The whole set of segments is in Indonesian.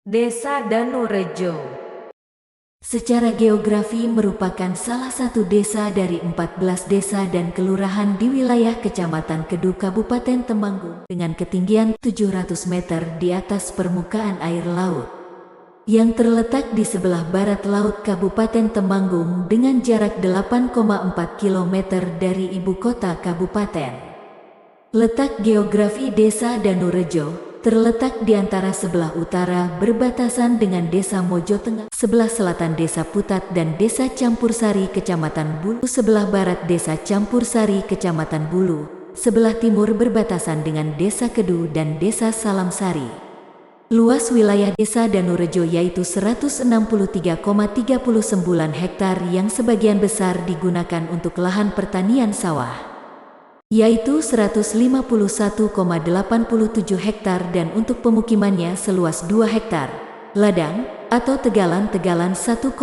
Desa Danurejo Secara geografi merupakan salah satu desa dari 14 desa dan kelurahan di wilayah Kecamatan Kedu Kabupaten Temanggung dengan ketinggian 700 meter di atas permukaan air laut, yang terletak di sebelah barat laut Kabupaten Temanggung dengan jarak 8,4 km dari ibu kota kabupaten. Letak geografi Desa Danurejo terletak di antara sebelah utara berbatasan dengan Desa Mojo Tengah, sebelah selatan Desa Putat dan Desa Campursari Kecamatan Bulu, sebelah barat Desa Campursari Kecamatan Bulu, sebelah timur berbatasan dengan Desa Kedu dan Desa Salamsari. Luas wilayah Desa Danurejo yaitu 163,39 hektar yang sebagian besar digunakan untuk lahan pertanian sawah, yaitu 151,87 hektar dan untuk pemukimannya seluas 2 hektar, ladang atau tegalan 1,93,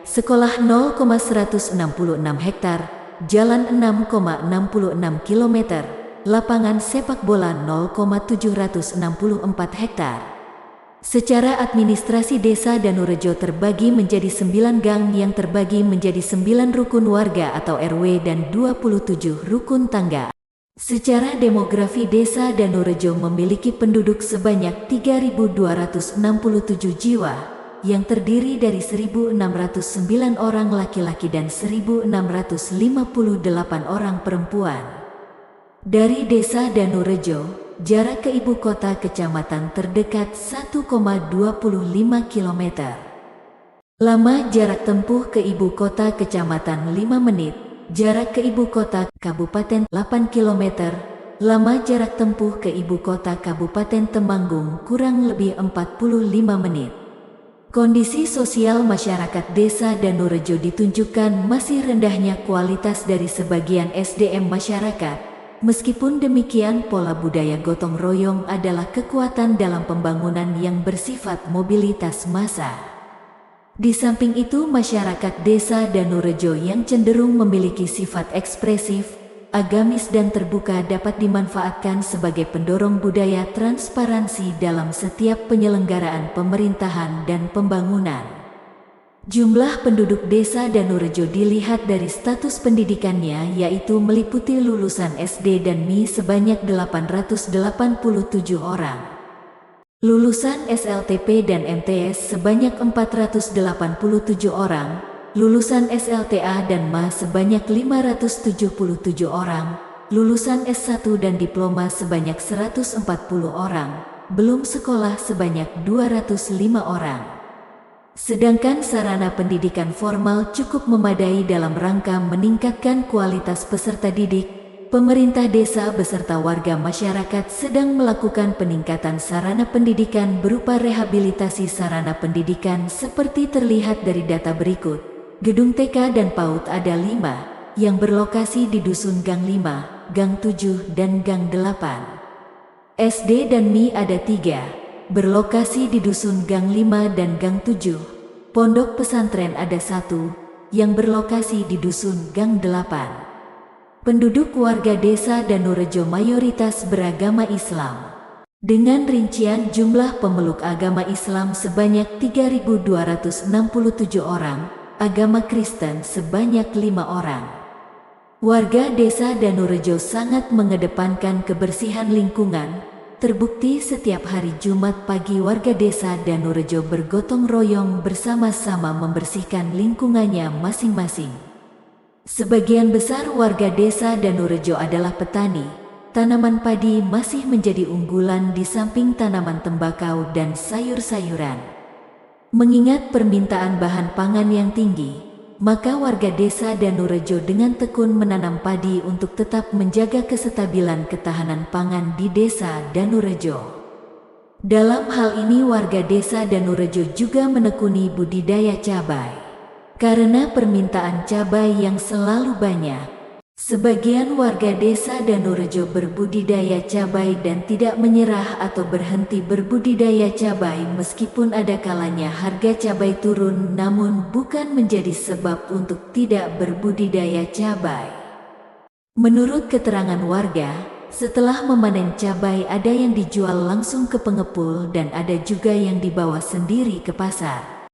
sekolah 0,166 hektar, jalan 6,66 km, lapangan sepak bola 0,764 hektar. Secara administrasi Desa Danurejo terbagi menjadi 9 gang yang terbagi menjadi 9 rukun warga atau RW dan 27 rukun tangga. Secara demografi Desa Danurejo memiliki penduduk sebanyak 3.267 jiwa, yang terdiri dari 1.609 orang laki-laki dan 1.658 orang perempuan. Dari Desa Danurejo, jarak ke ibu kota kecamatan terdekat 1,25 km. Lama jarak tempuh ke ibu kota kecamatan 5 menit, jarak ke ibu kota kabupaten 8 km, lama jarak tempuh ke ibu kota kabupaten Temanggung kurang lebih 45 menit. Kondisi sosial masyarakat Desa Danurejo ditunjukkan masih rendahnya kualitas dari sebagian SDM masyarakat. Meskipun demikian, pola budaya gotong royong adalah kekuatan dalam pembangunan yang bersifat mobilitas massa. Di samping itu, masyarakat Desa Danurejo yang cenderung memiliki sifat ekspresif, agamis dan terbuka dapat dimanfaatkan sebagai pendorong budaya transparansi dalam setiap penyelenggaraan pemerintahan dan pembangunan. Jumlah penduduk Desa Danurejo dilihat dari status pendidikannya, yaitu meliputi lulusan SD dan MI sebanyak 887 orang, lulusan SLTP dan MTS sebanyak 487 orang, lulusan SLTA dan MA sebanyak 577 orang, lulusan S1 dan diploma sebanyak 140 orang, belum sekolah sebanyak 205 orang. Sedangkan sarana pendidikan formal cukup memadai dalam rangka meningkatkan kualitas peserta didik. Pemerintah desa beserta warga masyarakat sedang melakukan peningkatan sarana pendidikan berupa rehabilitasi sarana pendidikan seperti terlihat dari data berikut. Gedung TK dan PAUD ada 5, yang berlokasi di Dusun Gang 5, Gang 7, dan Gang 8. SD dan MI ada 3. Berlokasi di Dusun Gang 5 dan Gang 7. Pondok pesantren ada 1, yang berlokasi di Dusun Gang 8. Penduduk warga Desa Danurejo mayoritas beragama Islam, dengan rincian jumlah pemeluk agama Islam sebanyak 3.267 orang, agama Kristen sebanyak 5 orang. Warga Desa Danurejo sangat mengedepankan kebersihan lingkungan. Terbukti setiap hari Jumat pagi warga Desa Danurejo bergotong royong bersama-sama membersihkan lingkungannya masing-masing. Sebagian besar warga Desa Danurejo adalah petani. Tanaman padi masih menjadi unggulan di samping tanaman tembakau dan sayur-sayuran. Mengingat permintaan bahan pangan yang tinggi, maka warga Desa Danurejo dengan tekun menanam padi untuk tetap menjaga kestabilan ketahanan pangan di Desa Danurejo. Dalam hal ini warga Desa Danurejo juga menekuni budidaya cabai. Karena permintaan cabai yang selalu banyak, sebagian warga Desa Danurejo berbudidaya cabai dan tidak menyerah atau berhenti berbudidaya cabai meskipun ada kalanya harga cabai turun, namun bukan menjadi sebab untuk tidak berbudidaya cabai. Menurut keterangan warga, Setelah memanen cabai, ada yang dijual langsung ke pengepul dan ada juga yang dibawa sendiri ke pasar.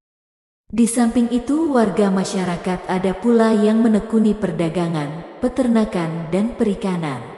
Di samping itu, warga masyarakat ada pula yang menekuni perdagangan, peternakan, dan perikanan.